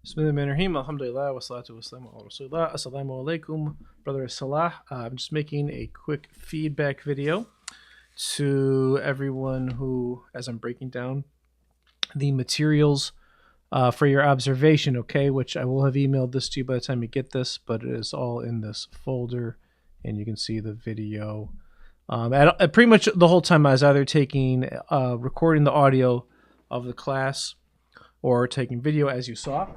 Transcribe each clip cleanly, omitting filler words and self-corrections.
Bismillahirrahmanirrahim. Alhamdulillah. Wassalatu wassalamu ala Rasulullah. Assalamu alaikum, brother Slah. I'm just making a quick feedback video to everyone who, as I'm breaking down the materials for your observation, okay, which I will have emailed this to you by the time you get this, but it is all in this folder, and you can see the video. Pretty much the whole time I was either recording the audio of the class or taking video, as you saw.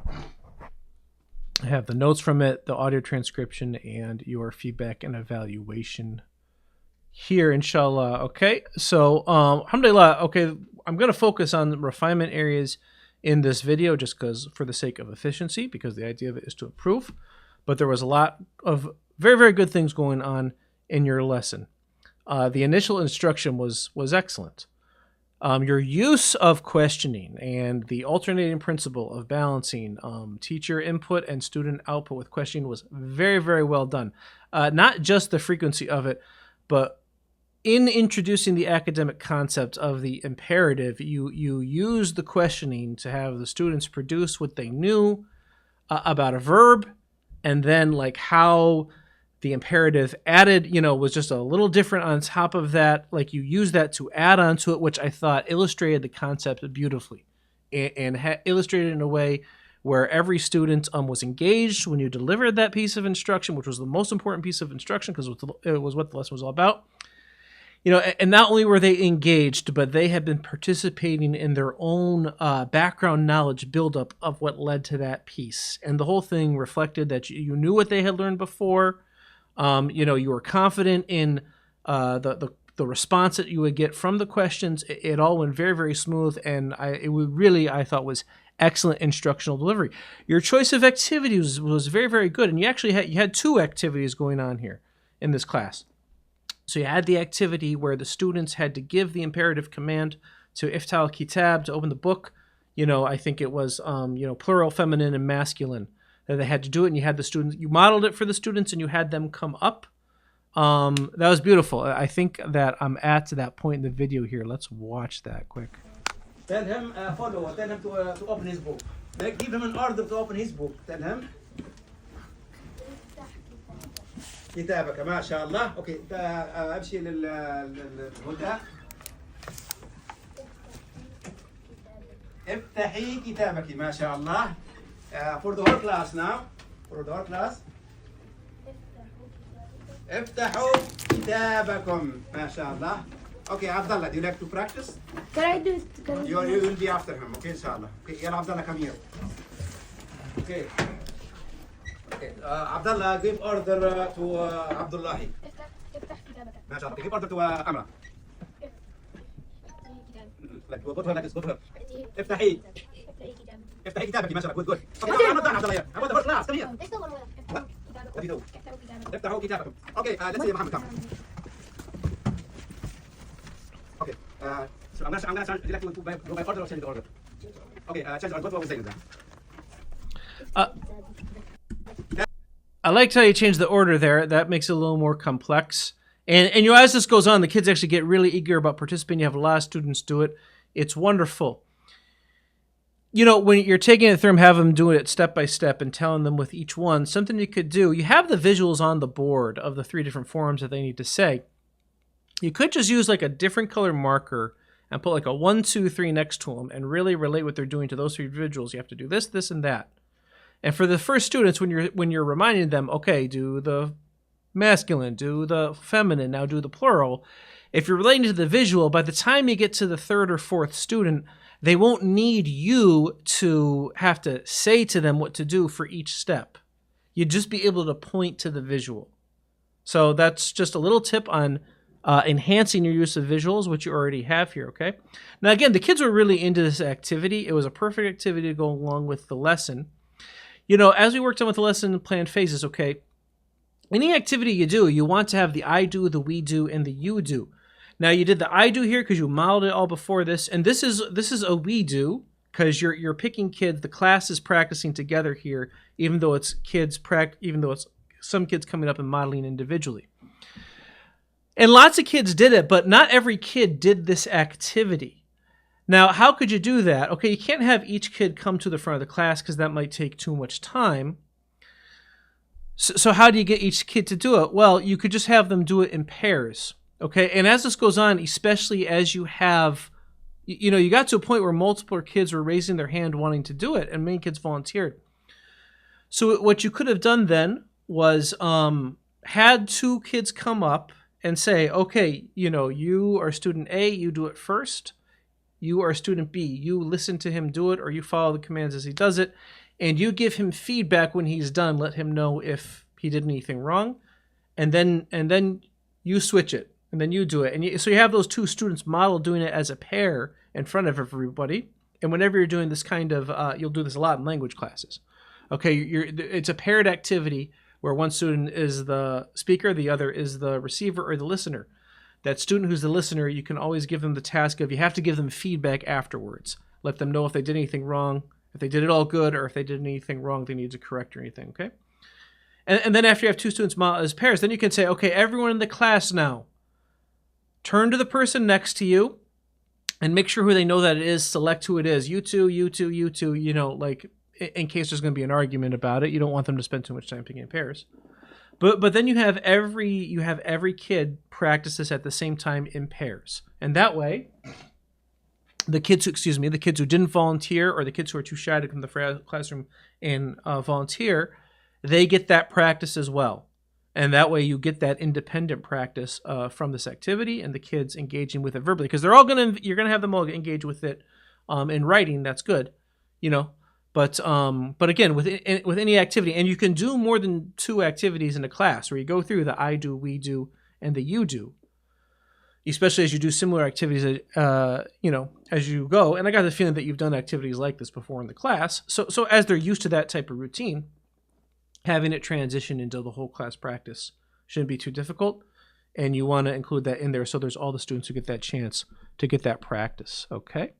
I have the notes from it, the audio transcription, and your feedback and evaluation here, inshallah. Okay, so alhamdulillah. Okay, I'm going to focus on the refinement areas in this video just because for the sake of efficiency, because the idea of it is to improve. But there was a lot of very, very good things going on in your lesson. The initial instruction was excellent. Your use of questioning and the alternating principle of balancing teacher input and student output with questioning was very, very well done. Not just the frequency of it, but in introducing the academic concept of the imperative, you use the questioning to have the students produce what they knew about a verb, and then like how the imperative added, was just a little different on top of that. Like you use that to add on to it, which I thought illustrated the concept beautifully and illustrated in a way where every student was engaged when you delivered that piece of instruction, which was the most important piece of instruction because it was what the lesson was all about. And not only were they engaged, but they had been participating in their own background knowledge buildup of what led to that piece. And the whole thing reflected that you knew what they had learned before. You were confident in the response that you would get from the questions. It all went very, very smooth, and I thought was excellent instructional delivery. Your choice of activities was very, very good, and you actually had two activities going on here in this class. So you had the activity where the students had to give the imperative command to iftah al-kitab, to open the book. I think it was plural, feminine, and masculine. That they had to do it, and you had the students, you modeled it for the students, and you had them come up. That was beautiful. I think that I'm at that point in the video here. Let's watch that quick. Tell him follow. Tell him to open his book. Give him an order to open his book. Tell him. كتابك ما شاء الله. اوكي امشي للهدى. افتحي كتابك ما شاء الله. For the whole class now. For the whole class. افتحوا كتابكم ما شاء الله. Okay, Abdullah, do you like to practice? Can I do it? You will be after him, okay, inshallah. Okay, يلا Abdullah, come here. Okay. Okay, Abdullah, give order to Abdullah. افتح كتابك. ما شاء الله. Give order to Amra. Like, go to her like this, go to her. افتحي. افتحي كتابك ما شاء الله. Good, good. Okay, I'm not done, Abdullah. How about the whole class? Come here. What do you do? افتحوا كتابكم. Okay, let's see Muhammad, come. Okay, so I'm gonna change. Would you like to go by order or change the order? Okay, change the order. What was saying then? I liked how you changed the order there. That makes it a little more complex. And as this goes on, the kids actually get really eager about participating. You have a lot of students do it. It's wonderful. When you're taking it through them, have them doing it step by step and telling them with each one, something you could do. You have the visuals on the board of the 3 different forms that they need to say. You could just use like a different color marker and put like a 1, 2, 3 next to them and really relate what they're doing to those 3 visuals. You have to do this, this, and that. And for the first students, when you're reminding them, okay, do the masculine, do the feminine, now do the plural. If you're relating to the visual, by the time you get to the 3rd or 4th student, they won't need you to have to say to them what to do for each step. You'd just be able to point to the visual. So that's just a little tip on enhancing your use of visuals, which you already have here, okay? Now, again, the kids were really into this activity. It was a perfect activity to go along with the lesson. As we worked on with the lesson plan phases, okay, any activity you do, you want to have the I do, the we do, and the you do. Now, you did the I do here because you modeled it all before this, and this is a we do because you're picking kids. The class is practicing together here, even though it's some kids coming up and modeling individually. And lots of kids did it, but not every kid did this activity. Now, how could you do that? Okay, you can't have each kid come to the front of the class because that might take too much time. So how do you get each kid to do it? Well, you could just have them do it in pairs. Okay, and as this goes on, especially as you have, you got to a point where multiple kids were raising their hand wanting to do it, and many kids volunteered. So what you could have done then was had 2 kids come up and say, okay, you are student A, you do it first. You are student B. You listen to him do it, or you follow the commands as he does it, and you give him feedback when he's done. Let him know if he did anything wrong, and then you switch it, and then you do it. And so you have those 2 students model doing it as a pair in front of everybody. And whenever you're doing this kind of, you'll do this a lot in language classes. Okay, it's a paired activity where one student is the speaker, the other is the receiver or the listener. That student who's the listener, you can always give them the task of, you have to give them feedback afterwards. Let them know if they did anything wrong, if they did it all good, or if they did anything wrong they need to correct or anything, okay? And then after you have 2 students as pairs, then you can say, okay, everyone in the class now, turn to the person next to you and make sure who they know that it is, select who it is. You two, you two, you two, like in case there's going to be an argument about it. You don't want them to spend too much time picking in pairs. But then you have every kid practice this at the same time in pairs. And that way, the kids who didn't volunteer, or the kids who are too shy to come to the classroom and volunteer, they get that practice as well. And that way you get that independent practice from this activity, and the kids engaging with it verbally, because you're going to have them all engage with it in writing. That's good, But again, with any activity, and you can do more than 2 activities in a class, where you go through the I do, we do, and the you do, especially as you do similar activities, as you go. And I got the feeling that you've done activities like this before in the class. So as they're used to that type of routine, having it transition into the whole class practice shouldn't be too difficult. And you want to include that in there so there's all the students who get that chance to get that practice. Okay.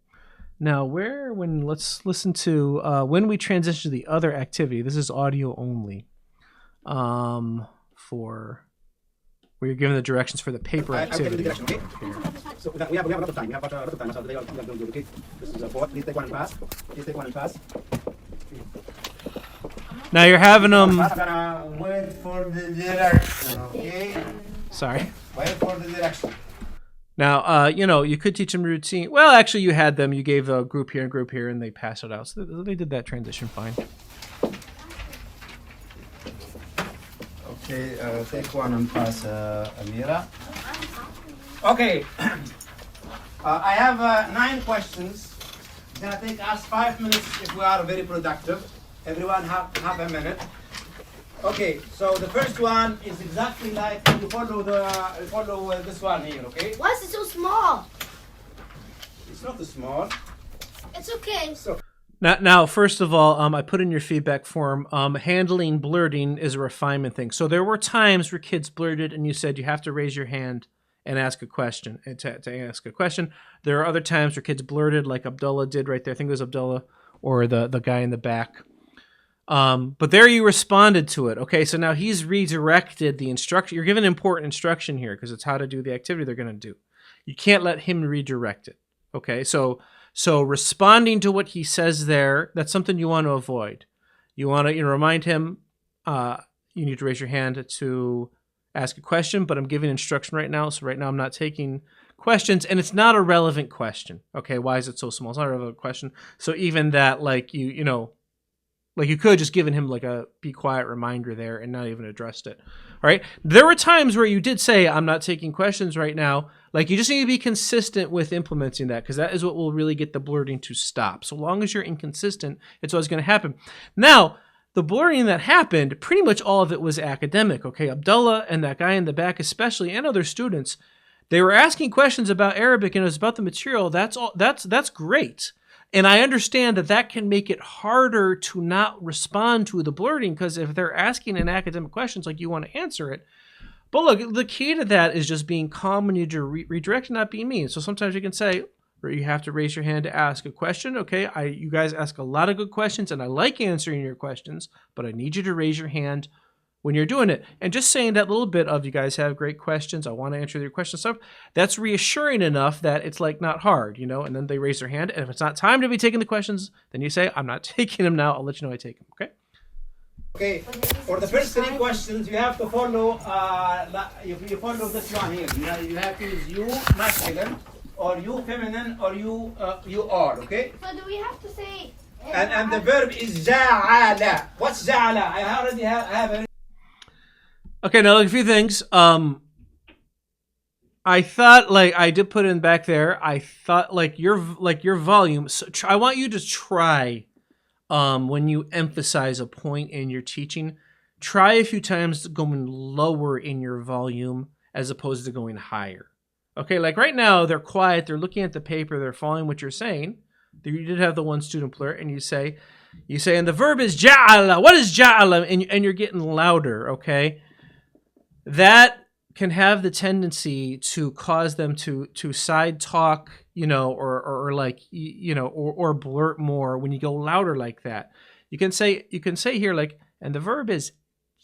Now, let's listen to when we transition to the other activity. This is audio only. For where you're given the directions for the paper activity. I'm giving the direction, okay? So we have a lot of time. We have a lot of time. So today I'm going to do, okay? This is a 4. Please take one and pass. Please take one and pass. Now you're having them. I'm gonna wait for the direction, okay? Sorry. Wait for the direction. Now, you could teach them routine. Well, actually, you had them. You gave a group here, and they passed it out. So they did that transition fine. Okay, take one and pass, Amira. Okay. I have 9 questions. It's gonna take us 5 minutes if we are very productive. Everyone have a minute. Okay, so the first one is exactly like you follow this one here, okay? Why is it so small? It's not too small. It's okay. So Now, first of all, I put in your feedback form, handling blurting is a refinement thing. So there were times where kids blurted and you said you have to raise your hand and ask a question, to ask a question. There are other times where kids blurted, like Abdullah did right there. I think it was Abdullah or the guy in the back. But there you responded to it. Okay, so now he's redirected the instruction. You're given important instruction here because it's how to do the activity they're going to do. You can't let him redirect it. Okay, so responding to what he says there, that's something you want to avoid. You want to remind him, you need to raise your hand to ask a question, but I'm giving instruction right now. So right now I'm not taking questions, and it's not a relevant question. Okay, why is it so small? It's not a relevant question. So even that, like like you could just given him like a be quiet reminder there and not even addressed it. All right. There were times where you did say, I'm not taking questions right now. Like you just need to be consistent with implementing that, because that is what will really get the blurting to stop. So long as you're inconsistent, it's always going to happen. Now, the blurting that happened, pretty much all of it was academic. Okay. Abdullah and that guy in the back especially, and other students, they were asking questions about Arabic and it was about the material. That's all. That's great. And I understand that can make it harder to not respond to the blurting, because if they're asking an academic questions, like you want to answer it. But look, the key to that is just being calm when you redirect and not being mean. So sometimes you can say, or you have to raise your hand to ask a question. Okay, you guys ask a lot of good questions and I like answering your questions, but I need you to raise your hand when you're doing it. And just saying that little bit of, you guys have great questions, I want to answer your questions, stuff, that's reassuring enough that it's like not hard, you know, and then they raise their hand. And if it's not time to be taking the questions, then you say, I'm not taking them now. I'll let you know I take them. Okay. Okay, for the first 3 questions, you have to follow, you follow this one here. You have to use you masculine, or you feminine, or you are, okay? So do we have to say... And the verb is ja'ala. What's ja'ala? I already have it. Okay, now look, a few things. I thought, like, I did put in back there, I thought, like, your volume, so I want you to try, when you emphasize a point in your teaching, try a few times going lower in your volume as opposed to going higher. Okay, like right now, they're quiet, they're looking at the paper, they're following what you're saying. You did have the one student player, and you say, and the verb is ja'ala. What is ja'ala? And you're getting louder, okay? That can have the tendency to cause them to side talk, you know, or like, you know, or blurt more when you go louder like that. You can say here, like, and the verb is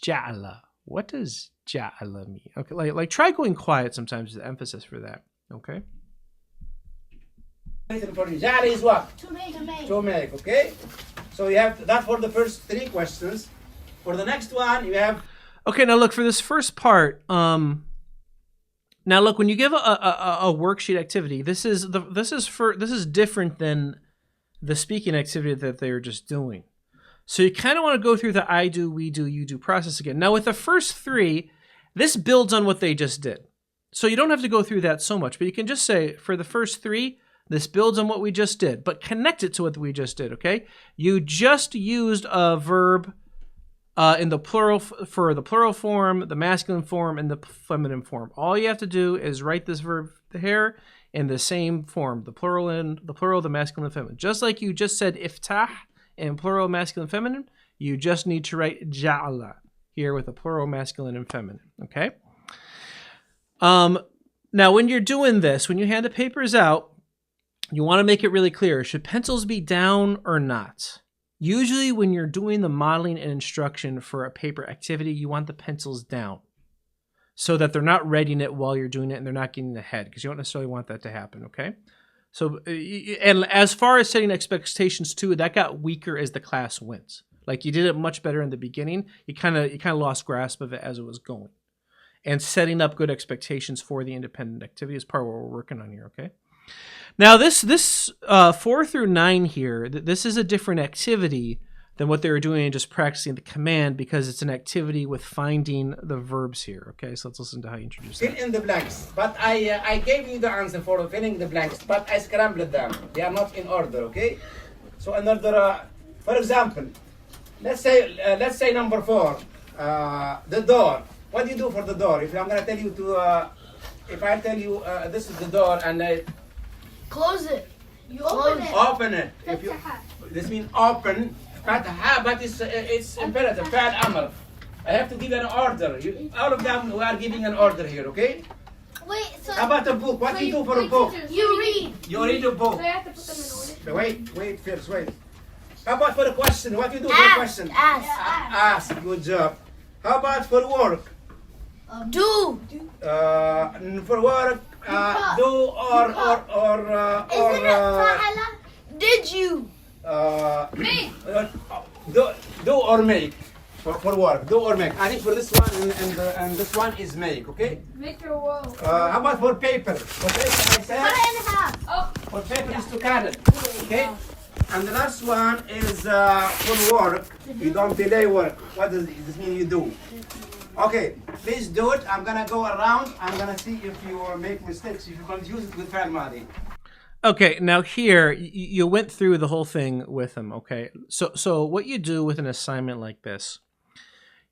ja'ala. What does ja'ala mean? Okay, like try going quiet sometimes, the emphasis for that, okay? Ja'ala is what? To make. To make, okay? So you have that for the first 3 questions. For the next one, you have... Okay, now look, for this first part, now look, when you give a worksheet activity, this is different than the speaking activity that they were just doing. So you kind of want to go through the I do, we do, you do process again. Now with the first 3, this builds on what they just did. So you don't have to go through that so much, but you can just say, for the first 3, this builds on what we just did, but connect it to what we just did, okay? You just used a verb in the plural for the plural form, the masculine form, and the feminine form. All you have to do is write this verb here in the same form, the plural, the masculine, and feminine. Just like you just said iftah in plural, masculine, feminine, you just need to write ja'ala here with a plural, masculine, and feminine, okay? Now, when you're doing this, when you hand the papers out, you want to make it really clear. Should pencils be down or not? Usually when you're doing the modeling and instruction for a paper activity, you want the pencils down so that they're not reading it while you're doing it and they're not getting ahead, because you don't necessarily want that to happen, okay? So, and as far as setting expectations too, that got weaker as the class went. Like you did it much better in the beginning. You kind of lost grasp of it as it was going. And setting up good expectations for the independent activity is part of what we're working on here, okay? Now, this 4 through 9 here, this is a different activity than what they were doing and just practicing the command, because it's an activity with finding the verbs here. Okay, so let's listen to how you introduce that. Fill in the blanks. But I gave you the answer for filling the blanks, but I scrambled them. They are not in order, okay? So in order, for example, let's say number 4, the door. What do you do for the door? If I'm gonna tell you to, if I tell you this is the door and I Close it. You open it. If you, this means open. Fatha, but it's imperative. Fa'al amr. I have to give an order. All of them, we are giving an order here, okay? Wait, so... How about a book? What do you do for a book? You read. You read a book. So I have to put them in order? Wait first, wait. How about for a question? What do you do for a question? Ask. Good job. How about for work? Do. For work, do or Isn't it fa'ala? Did you? Make. Do or make. For work, do or make. I think for this one and this one is make, okay? Make your world. How about for paper? For paper, I said. Cut it in half. Oh. For paper is to cut it, okay? And the last one is for work. You don't delay work. What does this mean? You do. Okay, please do it. I'm gonna go around. I'm gonna see if you make mistakes. If you confuse it with fi'l madi. Okay, now here you went through the whole thing with them. Okay, so what you do with an assignment like this,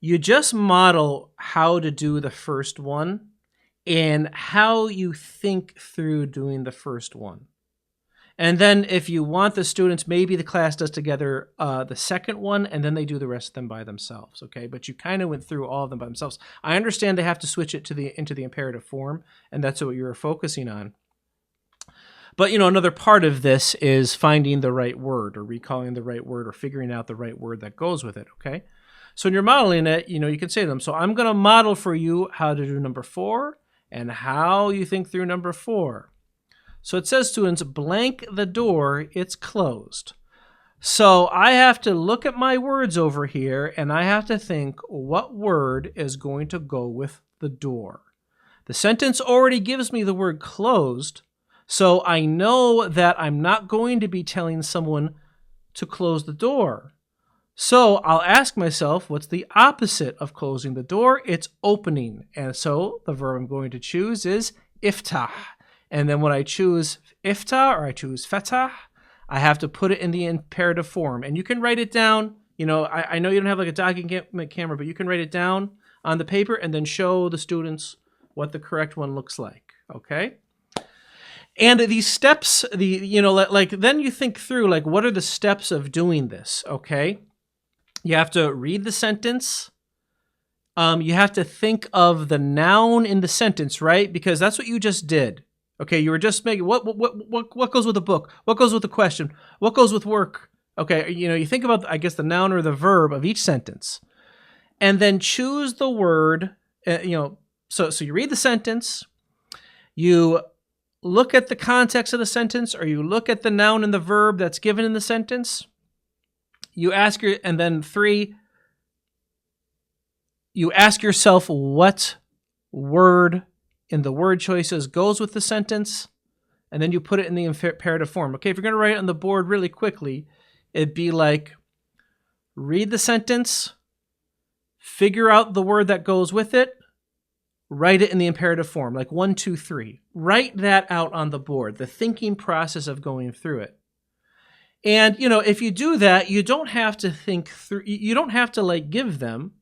you just model how to do the first one and how you think through doing the first one. And then if you want the students, maybe the class does together the second one, and then they do the rest of them by themselves, okay? But you kind of went through all of them by themselves. I understand they have to switch it into the imperative form, and that's what you were focusing on. But, you know, another part of this is finding the right word or recalling the right word or figuring out the right word that goes with it, okay? So when you're modeling it, you can say to them, so I'm going to model for you how to do number 4 and how you think through number 4. So it says, students, blank the door, it's closed. So I have to look at my words over here, and I have to think what word is going to go with the door. The sentence already gives me the word closed, so I know that I'm not going to be telling someone to close the door. So I'll ask myself, what's the opposite of closing the door? It's opening. And so the verb I'm going to choose is iftah. And then when I choose iftah or I choose fatah, I have to put it in the imperative form. And you can write it down. I know you don't have like a document camera, but you can write it down on the paper and then show the students what the correct one looks like. Okay? And these steps, then you think through, like, what are the steps of doing this? Okay? You have to read the sentence. You have to think of the noun in the sentence, right? Because that's what you just did. Okay, you were just making what goes with a book? What goes with the question? What goes with work? Okay, you think about, I guess, the noun or the verb of each sentence, and then choose the word. So you read the sentence, you look at the context of the sentence, or you look at the noun and the verb that's given in the sentence. You ask and then 3. You ask yourself what word in the word choices goes with the sentence, and then you put it in the imperative form. Okay, if you're going to write it on the board really quickly, it'd be like, read the sentence, figure out the word that goes with it, write it in the imperative form, like 1, 2, 3. Write that out on the board, the thinking process of going through it. And, if you do that, you don't have to think through, you don't have to give them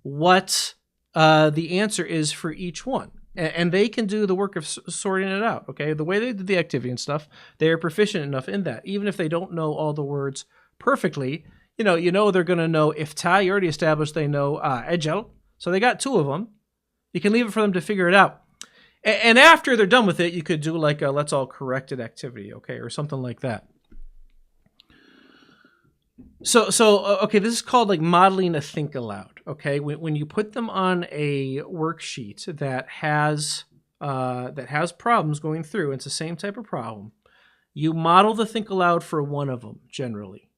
what the answer is for each one. And they can do the work of sorting it out, okay? The way they did the activity and stuff, they are proficient enough in that. Even if they don't know all the words perfectly, they're going to know iftah. You already established they know ejal. So they got 2 of them. You can leave it for them to figure it out. And after they're done with it, you could do like a let's all correct it activity, okay? Or something like that. So okay, this is called like modeling a think aloud. Okay, when you put them on a worksheet that has problems going through, it's the same type of problem. You model the think aloud for one of them generally.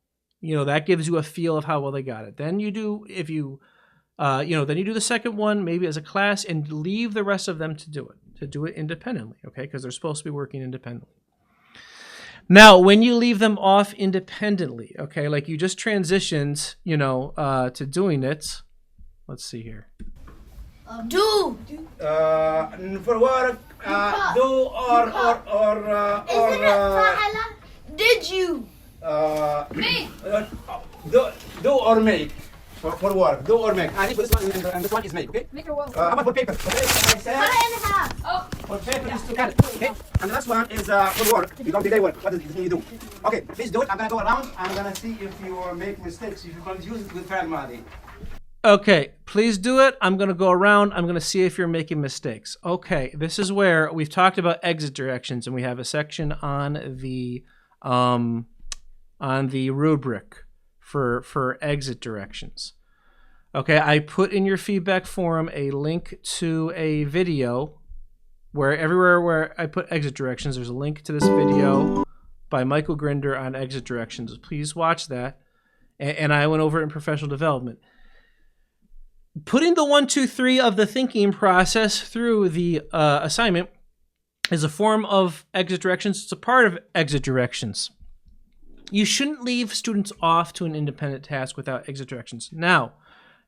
That gives you a feel of how well they got it. Then you do then you do the second one maybe as a class and leave the rest of them to do it independently. Okay, because they're supposed to be working independently. Now, when you leave them off independently, okay, like you just transitioned, to doing it. Let's see here. Do. For work, do or Isn't it فعل? Did you? Me. Do or make. For work, do or make. I think for this one and this one is make, okay? Make a wall. How about for paper? For paper, I said, Cut it in half. Oh. for paper is to cut it, okay? And the last one is for work. You don't delay work. What does you do? Okay, please do it. I'm gonna go around. I'm gonna see if you make mistakes. If you confuse it with fi'l madi. Okay, please do it. I'm going to go around. I'm going to see if you're making mistakes. Okay, this is where we've talked about exit directions, and we have a section on the rubric for exit directions. Okay, I put in your feedback forum a link to a video where everywhere where I put exit directions, there's a link to this video by Michael Grinder on exit directions. Please watch that. And I went over it in professional development. Putting the 1, 2, 3 of the thinking process through the assignment is a form of exit directions. It's a part of exit directions. You shouldn't leave students off to an independent task without exit directions. Now,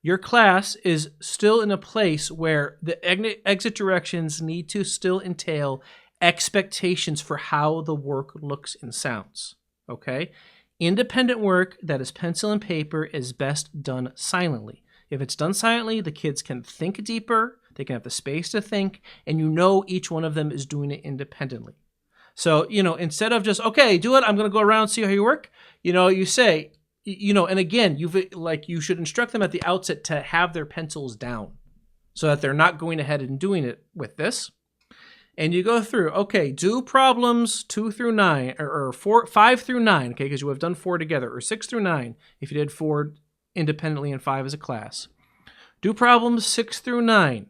your class is still in a place where the exit directions need to still entail expectations for how the work looks and sounds. Okay? Independent work that is pencil and paper is best done silently. If it's done silently, the kids can think deeper, they can have the space to think, and each one of them is doing it independently. So, instead of just, okay, do it, I'm going to go around, see how you work, you say, and again, you should instruct them at the outset to have their pencils down so that they're not going ahead and doing it with this. And you go through, okay, do problems 2 through 9, or 5 through 9, okay, because you have done 4 together, or 6 through 9 if you did 4 independently and 5 as a class. Do problems 6 through 9.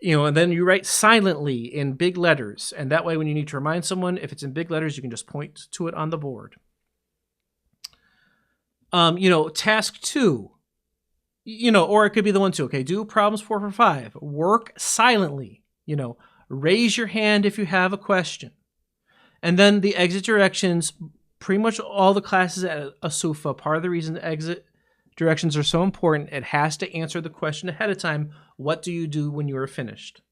And then you write silently in big letters. And that way, when you need to remind someone, if it's in big letters, you can just point to it on the board. Task 2, or it could be the one too. Okay, do problems 4 for 5. Work silently. Raise your hand if you have a question. And then the exit directions, pretty much all the classes at As-Suffah, part of the reason the exit directions are so important, it has to answer the question ahead of time, what do you do when you are finished?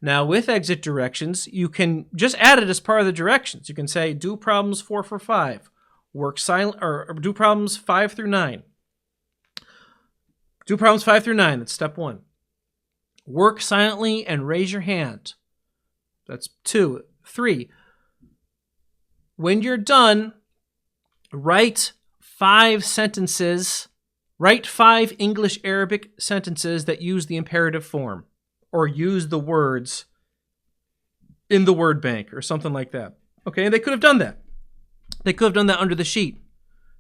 Now, with exit directions, you can just add it as part of the directions. You can say, do problems 4 for 5. Work silent, or do problems 5 through 9. Do problems 5 through 9. That's step 1. Work silently and raise your hand. That's 2. 3. When you're done, write 5 sentences. Write 5 English-Arabic sentences that use the imperative form or use the words in the word bank or something like that. Okay, and they could have done that. They could have done that under the sheet.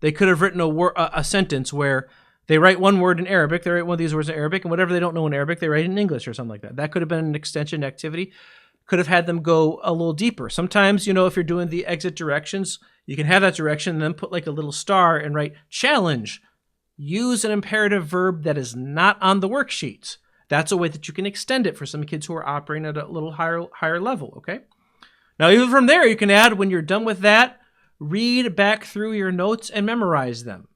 They could have written a sentence where they write one word in Arabic, they write one of these words in Arabic, and whatever they don't know in Arabic, they write it in English or something like that. That could have been an extension activity. Could have had them go a little deeper. Sometimes, if you're doing the exit directions, you can have that direction and then put like a little star and write challenge. Use an imperative verb that is not on the worksheets. That's a way that you can extend it for some kids who are operating at a little higher level, okay? Now, even from there, you can add, when you're done with that, read back through your notes and memorize them.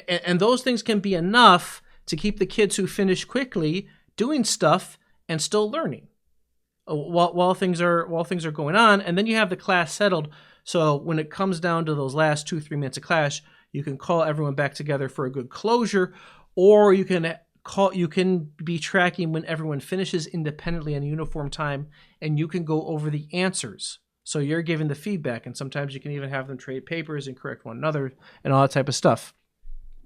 And those things can be enough to keep the kids who finish quickly doing stuff and still learning while things are going on. And then you have the class settled. So when it comes down to those last 2-3 minutes of class, you can call everyone back together for a good closure, or you can be tracking when everyone finishes independently in uniform time, and you can go over the answers. So you're giving the feedback, and sometimes you can even have them trade papers and correct one another and all that type of stuff.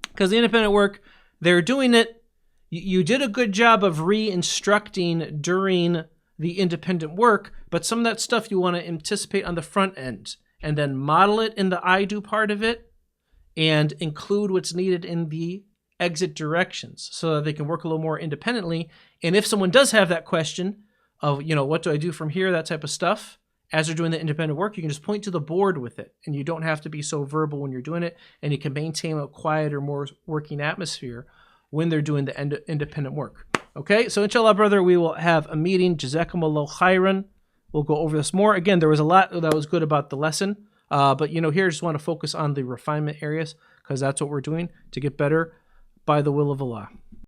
Because the independent work, they're doing it. You did a good job of re-instructing during the independent work, but some of that stuff you want to anticipate on the front end and then model it in the I do part of it and include what's needed in the exit directions so that they can work a little more independently. And if someone does have that question of, what do I do from here, that type of stuff, as they're doing the independent work, you can just point to the board with it, and you don't have to be so verbal when you're doing it, and you can maintain a quieter, more working atmosphere when they're doing the independent work. Okay, so inshallah, brother, we will have a meeting. Jazakumullahu khairan. We'll go over this more. Again, there was a lot that was good about the lesson, but here I just want to focus on the refinement areas because that's what we're doing to get better by the will of Allah.